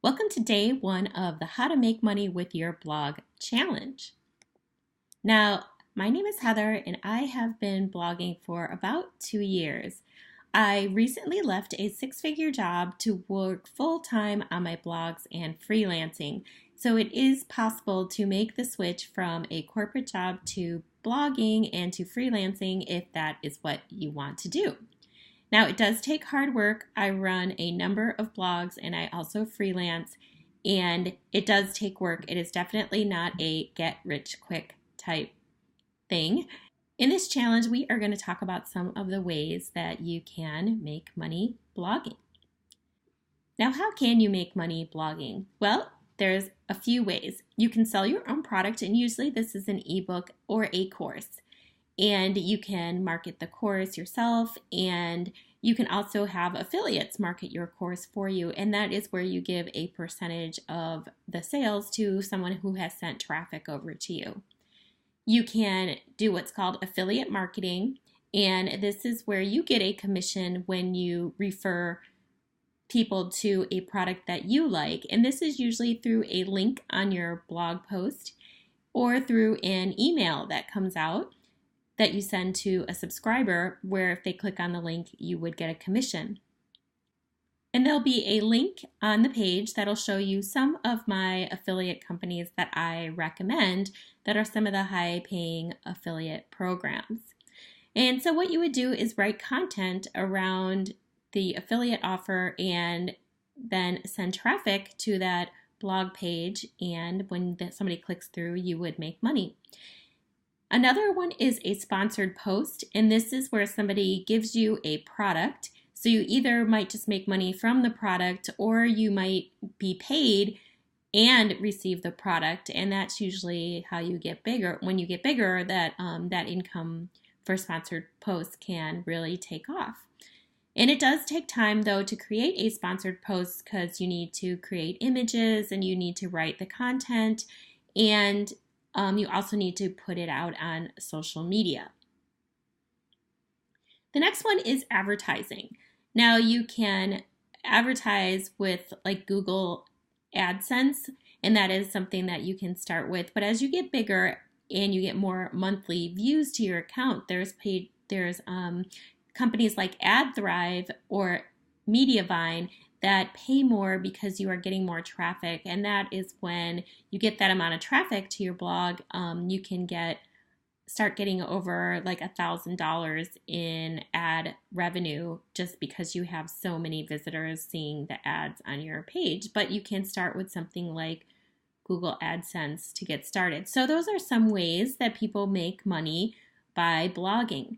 Welcome to day one of the How to Make Money with Your Blog challenge. Now, my name is Heather and I have been blogging for about 2 years. I recently left a six-figure job to work full-time on my blogs and freelancing. So it is possible to make the switch from a corporate job to blogging and to freelancing if that is what you want to do. Now, it does take hard work. I run a number of blogs and I also freelance, and it does take work. It is definitely not a get rich quick type thing. In this challenge, we are going to talk about some of the ways that you can make money blogging. Now, how can you make money blogging? Well, there's a few ways. You can sell your own product, and usually this is an ebook or a course. And you can market the course yourself, and you can also have affiliates market your course for you, and that is where you give a percentage of the sales to someone who has sent traffic over to you. You can do what's called affiliate marketing, and this is where you get a commission when you refer people to a product that you like, and this is usually through a link on your blog post or through an email that comes out that you send to a subscriber, where if they click on the link, you would get a commission. And there'll be a link on the page that'll show you some of my affiliate companies that I recommend that are some of the high paying affiliate programs. And so what you would do is write content around the affiliate offer and then send traffic to that blog page, and when somebody clicks through, you would make money. Another one is a sponsored post, and this is where somebody gives you a product. So you either might just make money from the product, or you might be paid and receive the product, and that's usually how you get bigger. When you get bigger, that income for sponsored posts can really take off. And it does take time, though, to create a sponsored post, because you need to create images and you need to write the content, and you also need to put it out on social media. The next one is advertising. Now, you can advertise with like Google AdSense, and that is something that you can start with. But as you get bigger and you get more monthly views to your account, there's companies like AdThrive or Mediavine that pay more because you are getting more traffic, and that is when you get that amount of traffic to your blog, you can start getting over like $1,000 in ad revenue just because you have so many visitors seeing the ads on your page. But you can start with something like Google AdSense to get started. So those are some ways that people make money by blogging.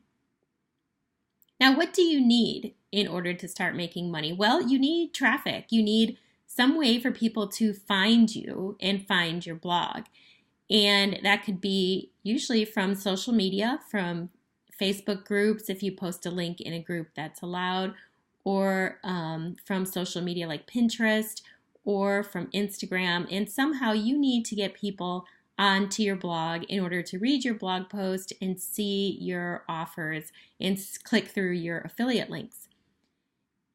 Now, what do you need in order to start making money? Well, you need traffic. You need some way for people to find you and find your blog. And that could be usually from social media, from Facebook groups, if you post a link in a group that's allowed, or from social media like Pinterest, or from Instagram. And somehow you need to get people onto your blog in order to read your blog post and see your offers and click through your affiliate links.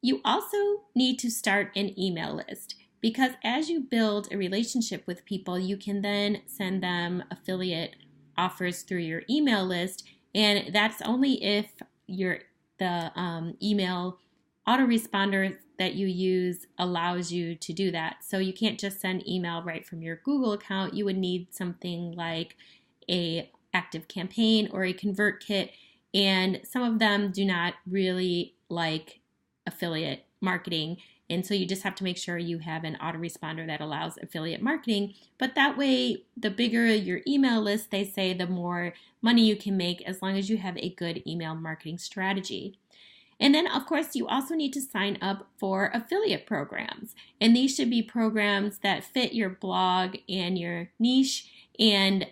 You also need to start an email list, because as you build a relationship with people, you can then send them affiliate offers through your email list, and that's only if the email autoresponder that you use allows you to do that. So you can't just send email right from your Google account. You would need something like a ActiveCampaign or a ConvertKit, and some of them do not really like affiliate marketing, and so you just have to make sure you have an autoresponder that allows affiliate marketing. But that way, the bigger your email list, they say, the more money you can make, as long as you have a good email marketing strategy. And then, of course, you also need to sign up for affiliate programs. And these should be programs that fit your blog and your niche, and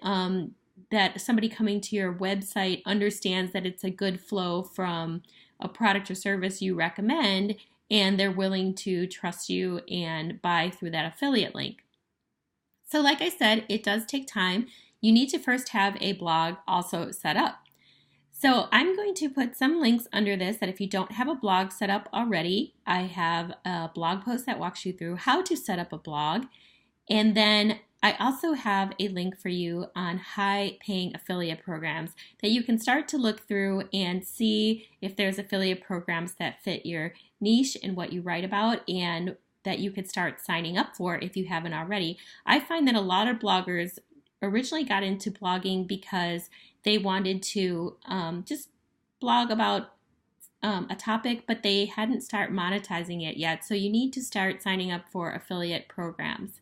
that somebody coming to your website understands that it's a good flow from a product or service you recommend, and they're willing to trust you and buy through that affiliate link. So like I said, it does take time. You need to first have a blog also set up. So I'm going to put some links under this that if you don't have a blog set up already, I have a blog post that walks you through how to set up a blog. And then I also have a link for you on high paying affiliate programs that you can start to look through and see if there's affiliate programs that fit your niche and what you write about, and that you could start signing up for if you haven't already. I find that a lot of bloggers originally got into blogging because they wanted to just blog about a topic, but they hadn't started monetizing it yet. So you need to start signing up for affiliate programs.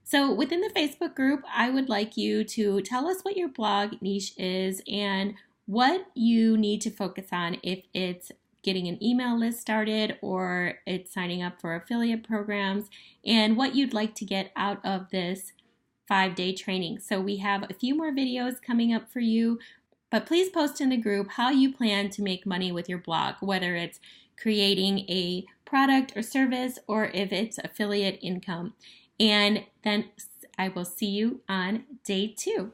So within the Facebook group, I would like you to tell us what your blog niche is and what you need to focus on, if it's getting an email list started or it's signing up for affiliate programs, and what you'd like to get out of this 5-day training. So we have a few more videos coming up for you, but please post in the group how you plan to make money with your blog, whether it's creating a product or service or if it's affiliate income. And then I will see you on day 2.